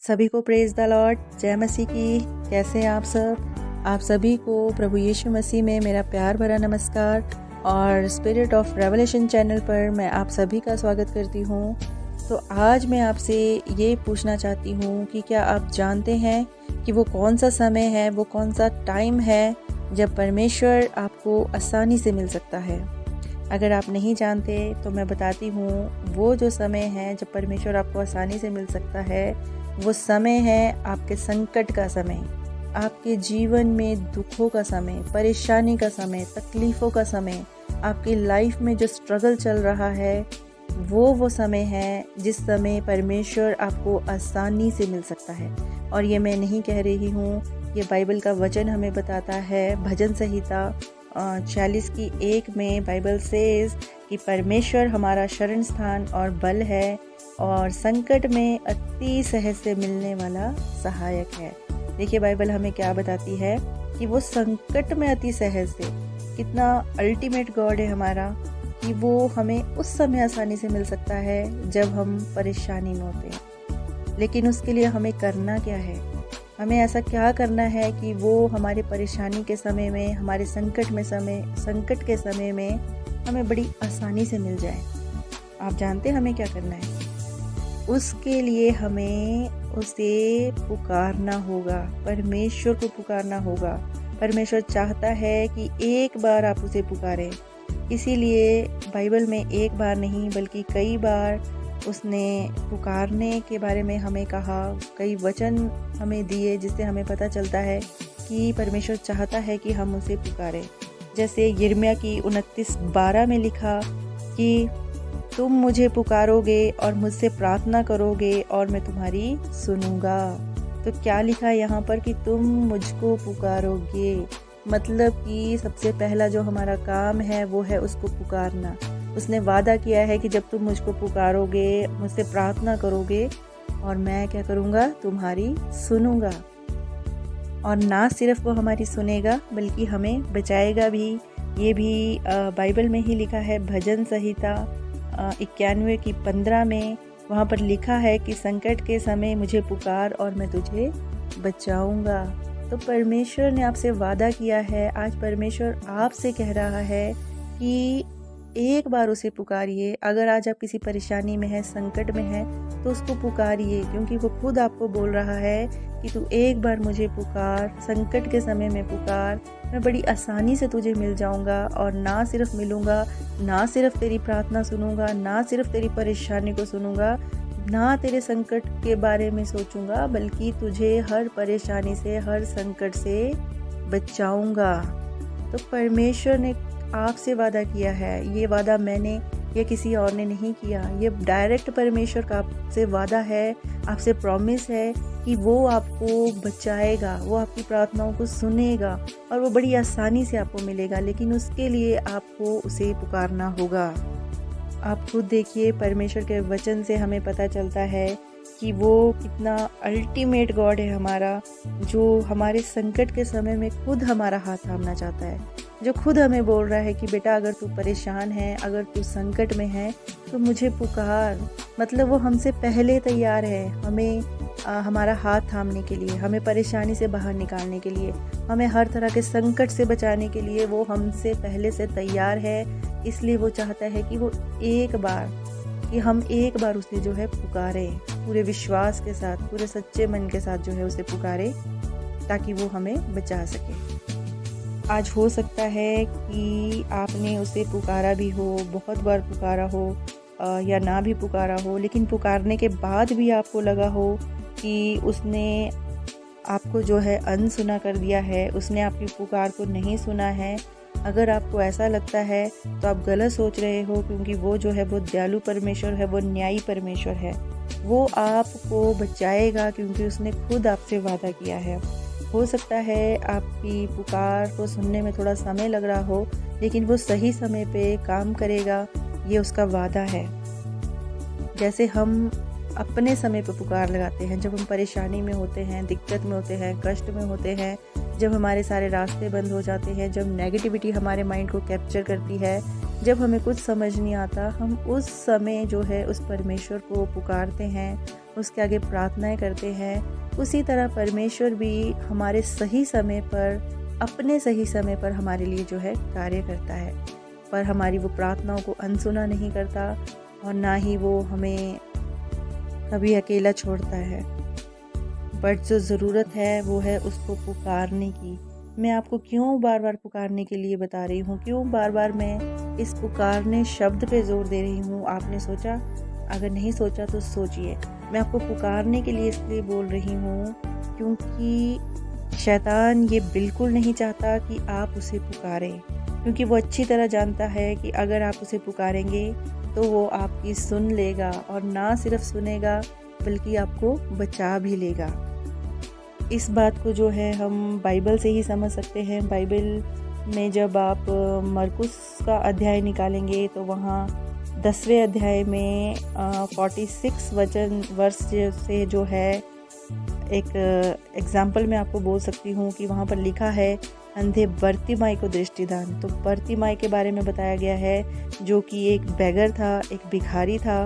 सभी को praise the Lord, जय मसीह की। कैसे हैं आप सब? आप सभी को प्रभु यीशु मसीह में मेरा प्यार भरा नमस्कार और स्पिरिट ऑफ रेवलेशन चैनल पर मैं आप सभी का स्वागत करती हूँ। तो आज मैं आपसे ये पूछना चाहती हूँ कि क्या आप जानते हैं कि वो कौन सा समय है, वो कौन सा टाइम है जब परमेश्वर आपको आसानी से मिल सकता है। अगर आप नहीं जानते तो मैं बताती हूँ, वो जो समय है जब परमेश्वर आपको आसानी से मिल सकता है, वो समय है आपके संकट का समय, आपके जीवन में दुखों का समय, परेशानी का समय, तकलीफ़ों का समय, आपकी लाइफ में जो स्ट्रगल चल रहा है, वो समय है जिस समय परमेश्वर आपको आसानी से मिल सकता है। और ये मैं नहीं कह रही हूँ, ये बाइबल का वचन हमें बताता है। भजन संहिता 46:1 में बाइबल सेज कि परमेश्वर हमारा शरण स्थान और बल है और संकट में अति सहज से मिलने वाला सहायक है। देखिए बाइबल हमें क्या बताती है कि वो संकट में अति सहज से, कितना अल्टीमेट गॉड है हमारा, कि वो हमें उस समय आसानी से मिल सकता है जब हम परेशानी में होते हैं। लेकिन उसके लिए हमें करना क्या है? हमें ऐसा क्या करना है कि वो हमारे परेशानी के समय में, हमारे संकट के समय में हमें बड़ी आसानी से मिल जाए। आप जानते हैं हमें क्या करना है? उसके लिए हमें उसे पुकारना होगा, परमेश्वर को पुकारना होगा। परमेश्वर चाहता है कि एक बार आप उसे पुकारें। इसीलिए बाइबल में एक बार नहीं बल्कि कई बार उसने पुकारने के बारे में हमें कहा, कई वचन हमें दिए जिससे हमें पता चलता है कि परमेश्वर चाहता है कि हम उसे पुकारें। जैसे यिर्मयाह की 29:12 में लिखा कि तुम मुझे पुकारोगे और मुझसे प्रार्थना करोगे और मैं तुम्हारी सुनूंगा। तो क्या लिखा है यहाँ पर कि तुम मुझको पुकारोगे, मतलब कि सबसे पहला जो हमारा काम है वो है उसको पुकारना। उसने वादा किया है कि जब तुम मुझको पुकारोगे, मुझसे प्रार्थना करोगे और मैं क्या करूँगा, तुम्हारी सुनूंगा। और ना सिर्फ वो हमारी सुनेगा बल्कि हमें बचाएगा भी। ये भी बाइबल में ही लिखा है। भजन संहिता 91:15 में वहाँ पर लिखा है कि संकट के समय मुझे पुकार और मैं तुझे बचाऊंगा। तो परमेश्वर ने आपसे वादा किया है। आज परमेश्वर आपसे कह रहा है कि एक बार उसे पुकारिए। अगर आज आप किसी परेशानी में है, संकट में है, तो उसको पुकारिए, क्योंकि वो खुद आपको बोल रहा है कि तू एक बार मुझे पुकार, संकट के समय में पुकार, मैं बड़ी आसानी से तुझे मिल जाऊंगा। और ना सिर्फ मिलूंगा, ना सिर्फ तेरी प्रार्थना सुनूंगा, ना सिर्फ तेरी परेशानी को सुनूंगा, ना तेरे संकट के बारे में सोचूंगा, बल्कि तुझे हर परेशानी से, हर संकट से बचाऊंगा। तो परमेश्वर ने आपसे वादा किया है। ये वादा मैंने या किसी और ने नहीं किया, ये डायरेक्ट परमेश्वर का आपसे वादा है, आपसे प्रॉमिस है कि वो आपको बचाएगा, वो आपकी प्रार्थनाओं को सुनेगा और वो बड़ी आसानी से आपको मिलेगा। लेकिन उसके लिए आपको उसे पुकारना होगा। आप खुद देखिए, परमेश्वर के वचन से हमें पता चलता है कि वो कितना अल्टीमेट गॉड है हमारा, जो हमारे संकट के समय में खुद हमारा हाथ थामना चाहता है, जो खुद हमें बोल रहा है कि बेटा अगर तू परेशान है, अगर तू संकट में है तो मुझे पुकार। मतलब वो हमसे पहले तैयार है, हमें हमारा हाथ थामने के लिए, हमें परेशानी से बाहर निकालने के लिए, हमें हर तरह के संकट से बचाने के लिए वो हमसे पहले से तैयार है। इसलिए वो चाहता है कि हम एक बार उसे जो है पुकारें, पूरे विश्वास के साथ, पूरे सच्चे मन के साथ जो है उसे पुकारें, ताकि वो हमें बचा सके। आज हो सकता है कि आपने उसे पुकारा भी हो, बहुत बार पुकारा हो या ना भी पुकारा हो, लेकिन पुकारने के बाद भी आपको लगा हो कि उसने आपको जो है अनसुना कर दिया है, उसने आपकी पुकार को नहीं सुना है। अगर आपको ऐसा लगता है तो आप गलत सोच रहे हो, क्योंकि वो जो है वो दयालु परमेश्वर है, वो न्यायी परमेश्वर है। वो आपको बचाएगा क्योंकि उसने खुद आपसे वादा किया है। हो सकता है आपकी पुकार को सुनने में थोड़ा समय लग रहा हो, लेकिन वो सही समय पे काम करेगा, ये उसका वादा है। जैसे हम अपने समय पे पुकार लगाते हैं, जब हम परेशानी में होते हैं, दिक्कत में होते हैं, कष्ट में होते हैं, जब हमारे सारे रास्ते बंद हो जाते हैं, जब नेगेटिविटी हमारे माइंड को कैप्चर करती है, जब हमें कुछ समझ नहीं आता, हम उस समय जो है उस परमेश्वर को पुकारते हैं, उसके आगे प्रार्थनाएं करते हैं, उसी तरह परमेश्वर भी हमारे सही समय पर, अपने सही समय पर हमारे लिए जो है कार्य करता है। पर हमारी वो प्रार्थनाओं को अनसुना नहीं करता और ना ही वो हमें कभी अकेला छोड़ता है। बट जो ज़रूरत है वो है उसको पुकारने की। मैं आपको क्यों बार बार पुकारने के लिए बता रही हूँ, क्यों बार बार मैं इस पुकारने शब्द पे ज़ोर दे रही हूँ, आपने सोचा? अगर नहीं सोचा तो सोचिए। मैं आपको पुकारने के लिए इसलिए बोल रही हूँ क्योंकि शैतान ये बिल्कुल नहीं चाहता कि आप उसे पुकारें, क्योंकि वो अच्छी तरह जानता है कि अगर आप उसे पुकारेंगे तो वो आपकी सुन लेगा, और ना सिर्फ सुनेगा बल्कि आपको बचा भी लेगा। इस बात को जो है हम बाइबल से ही समझ सकते हैं। बाइबल में जब आप मरकुस का अध्याय निकालेंगे तो वहाँ 10वें अध्याय में 46 वर्ष से जो है एक एग्जाम्पल मैं आपको बोल सकती हूँ कि वहाँ पर लिखा है अंधे बर्तिमाई को दृष्टिदान। तो बर्तिमाई के बारे में बताया गया है, जो कि एक बेगर था, एक भिखारी था।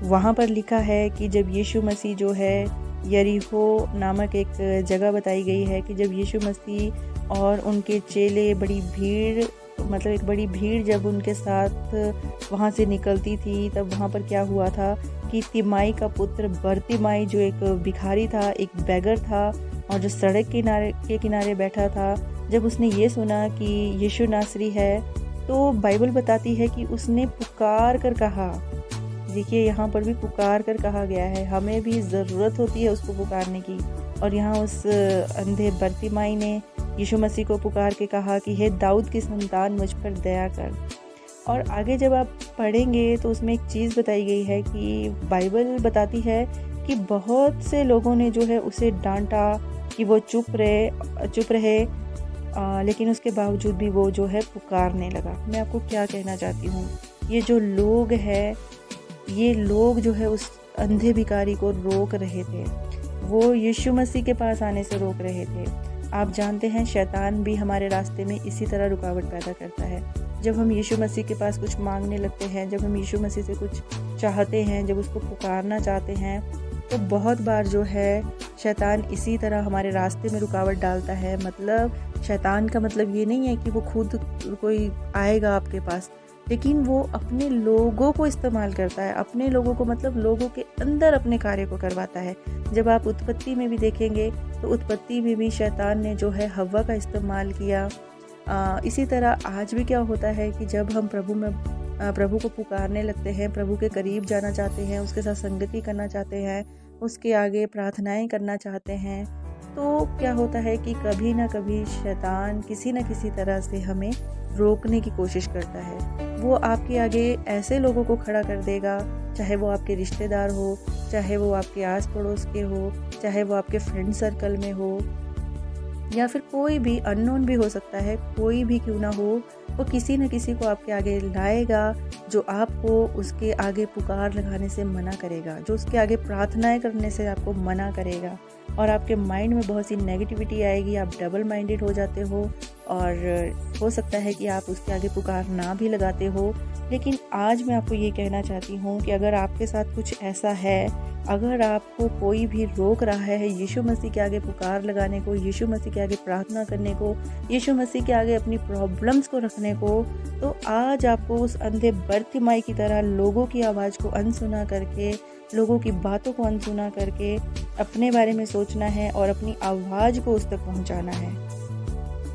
वहाँ पर लिखा है कि जब यीशु मसीह जो है, यरीहो नामक एक जगह बताई गई है कि जब यीशु मसीह और उनके चेले एक बड़ी भीड़ जब उनके साथ वहाँ से निकलती थी, तब वहाँ पर क्या हुआ था कि तिमाई का पुत्र बर्तिमाई जो एक भिखारी था, एक बेगर था और जो सड़क के किनारे बैठा था, जब उसने ये सुना कि यीशु नासरी है, तो बाइबल बताती है कि उसने पुकार कर कहा। देखिए यहाँ पर भी पुकार कर कहा गया है, हमें भी ज़रूरत होती है उसको पुकारने की। और यहाँ उस अंधे बर्तिमाई ने यीशु मसीह को पुकार के कहा कि हे दाऊद की संतान, मुझ पर दया कर। और आगे जब आप पढ़ेंगे तो उसमें एक चीज़ बताई गई है कि बाइबल बताती है कि बहुत से लोगों ने जो है उसे डांटा कि वो चुप रहे, लेकिन उसके बावजूद भी वो जो है पुकारने लगा। मैं आपको क्या कहना चाहती हूँ, ये जो लोग हैं, ये लोग जो है उस अंधे भिखारी को रोक रहे थे, वो यीशु मसीह के पास आने से रोक रहे थे। आप जानते हैं शैतान भी हमारे रास्ते में इसी तरह रुकावट पैदा करता है। जब हम यीशु मसीह के पास कुछ मांगने लगते हैं, जब हम यीशु मसीह से कुछ चाहते हैं, जब उसको पुकारना चाहते हैं, तो बहुत बार जो है शैतान इसी तरह हमारे रास्ते में रुकावट डालता है। मतलब शैतान का मतलब ये नहीं है कि वो खुद कोई आएगा आपके पास, लेकिन वो अपने लोगों को इस्तेमाल करता है, अपने लोगों को मतलब लोगों के अंदर अपने कार्य को करवाता है। जब आप उत्पत्ति में भी देखेंगे तो उत्पत्ति में भी शैतान ने जो है हव्वा का इस्तेमाल किया। इसी तरह आज भी क्या होता है कि जब हम प्रभु को पुकारने लगते हैं, प्रभु के करीब जाना चाहते हैं, उसके साथ संगति करना चाहते हैं, उसके आगे प्रार्थनाएं करना चाहते हैं, तो क्या होता है कि कभी ना कभी शैतान किसी न किसी तरह से हमें रोकने की कोशिश करता है। वो आपके आगे ऐसे लोगों को खड़ा कर देगा, चाहे वो आपके रिश्तेदार हो, चाहे वो आपके आस पड़ोस के हो, चाहे वो आपके फ्रेंड सर्कल में हो, या फिर कोई भी अननोन भी हो सकता है, कोई भी क्यों ना हो, वो किसी न किसी को आपके आगे लाएगा जो आपको उसके आगे पुकार लगाने से मना करेगा, जो उसके आगे प्रार्थनाएं करने से आपको मना करेगा। और आपके माइंड में बहुत सी नेगेटिविटी आएगी, आप डबल माइंडेड हो जाते हो और हो सकता है कि आप उसके आगे पुकार ना भी लगाते हो। लेकिन आज मैं आपको ये कहना चाहती हूँ कि अगर आपके साथ कुछ ऐसा है, अगर आपको कोई भी रोक रहा है यीशु मसीह के आगे पुकार लगाने को, यीशु मसीह के आगे प्रार्थना करने को, यीशु मसीह के आगे अपनी प्रॉब्लम्स को रखने को, तो आज आपको उस अंधे बर्तिमाई की तरह लोगों की आवाज़ को अनसुना करके, लोगों की बातों को अनसुना करके अपने बारे में सोचना है और अपनी आवाज़ को उस तक पहुंचाना है।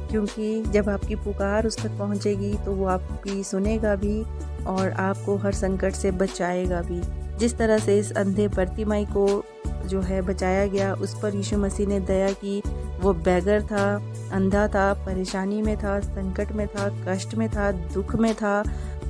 क्योंकि जब आपकी पुकार उस तक पहुंचेगी तो वो आपकी सुनेगा भी और आपको हर संकट से बचाएगा भी। जिस तरह से इस अंधे बर्तिमाई को जो है बचाया गया, उस पर यीशु मसीह ने दया की। वो बेगर था, अंधा था, परेशानी में था, संकट में था, कष्ट में था, दुख में था,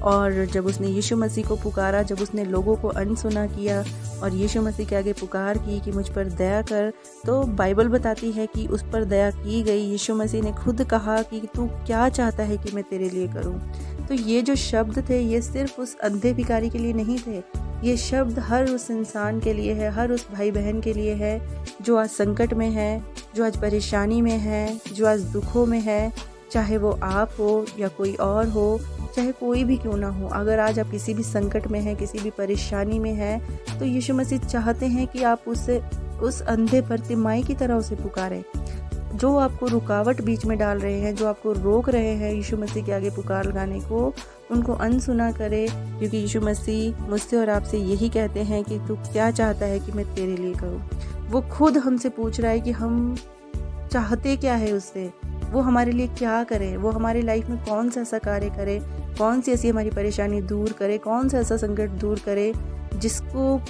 और जब उसने यीशु मसीह को पुकारा, जब उसने लोगों को अनसुना किया और यीशु मसीह के आगे पुकार की कि मुझ पर दया कर, तो बाइबल बताती है कि उस पर दया की गई। यीशु मसीह ने खुद कहा कि तू क्या चाहता है कि मैं तेरे लिए करूं। तो ये जो शब्द थे, ये सिर्फ उस अंधे भिखारी के लिए नहीं थे, ये शब्द हर उस इंसान के लिए है, हर उस भाई बहन के लिए है जो आज संकट में है, जो आज परेशानी में है, जो आज दुखों में है, चाहे वो आप हो या कोई और हो, चाहे कोई भी क्यों ना हो। अगर आज आप किसी भी संकट में हैं, किसी भी परेशानी में हैं, तो यीशु मसीह चाहते हैं कि आप उस अंधे प्रतिमाई की तरह उसे पुकारें। जो आपको रुकावट बीच में डाल रहे हैं, जो आपको रोक रहे हैं यीशु मसीह के आगे पुकार लगाने को, उनको अनसुना करे, क्योंकि यीशु मसीह मुझसे और आपसे यही कहते हैं कि तू क्या चाहता है कि मैं तेरे लिए करूं। वो खुद हमसे पूछ रहा है कि हम चाहते क्या है उससे, वो हमारे लिए क्या करे, वो हमारी लाइफ में कौन सा ऐसा कार्य करे, कौन सी ऐसी हमारी परेशानी दूर करे, कौन सा ऐसा संकट दूर करे जिसको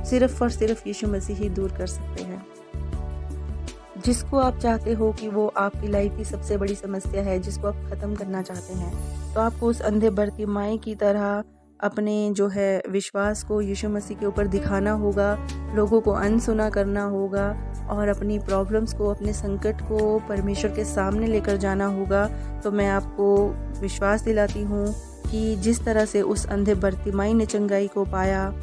सिर्फ और सिर्फ यीशु मसीह ही दूर कर सकते हैं। जिसको आप चाहते हो कि वो आपकी लाइफ की सबसे बड़ी समस्या है, जिसको आप ख़त्म करना चाहते हैं, तो आपको उस अंधे बरतिमाई की तरह अपने जो है विश्वास को यीशु मसीह के ऊपर दिखाना होगा, लोगों को अनसुना करना होगा और अपनी प्रॉब्लम्स को, अपने संकट को परमेश्वर के सामने लेकर जाना होगा। तो मैं आपको विश्वास दिलाती हूँ कि जिस तरह से उस अंधे बरतिमाई ने चंगाई को पाया,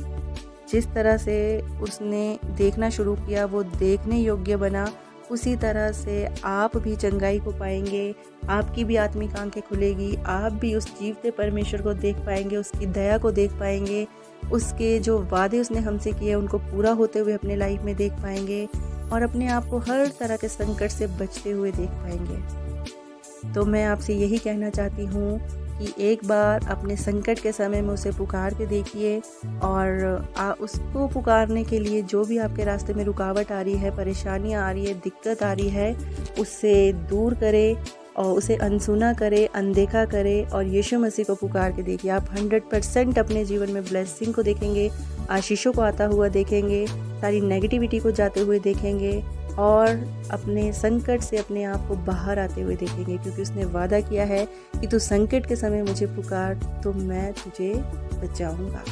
जिस तरह से उसने देखना शुरू किया, वो देखने योग्य बना, उसी तरह से आप भी चंगाई को पाएंगे, आपकी भी आत्मिक आंखें खुलेगी, आप भी उस जीवते परमेश्वर को देख पाएंगे, उसकी दया को देख पाएंगे, उसके जो वादे उसने हमसे किए उनको पूरा होते हुए अपने लाइफ में देख पाएंगे और अपने आप को हर तरह के संकट से बचते हुए देख पाएंगे। तो मैं आपसे यही कहना चाहती हूँ कि एक बार अपने संकट के समय में उसे पुकार के देखिए और उसको पुकारने के लिए जो भी आपके रास्ते में रुकावट आ रही है, परेशानियाँ आ रही है, दिक्कत आ रही है, उससे दूर करे और उसे अनसुना करे, अनदेखा करे और यीशु मसीह को पुकार के देखिए। आप 100% अपने जीवन में ब्लेसिंग को देखेंगे, आशीषों को आता हुआ देखेंगे, सारी नेगेटिविटी को जाते हुए देखेंगे और अपने संकट से अपने आप को बाहर आते हुए देखेंगे, क्योंकि उसने वादा किया है कि तू संकट के समय मुझे पुकार तो मैं तुझे बचाऊंगा।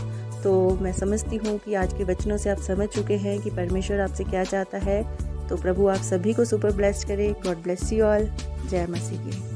तो मैं समझती हूँ कि आज के वचनों से आप समझ चुके हैं कि परमेश्वर आपसे क्या चाहता है। तो प्रभु आप सभी को सुपर ब्लेस्ड करे। God bless you all. जय मसीह की।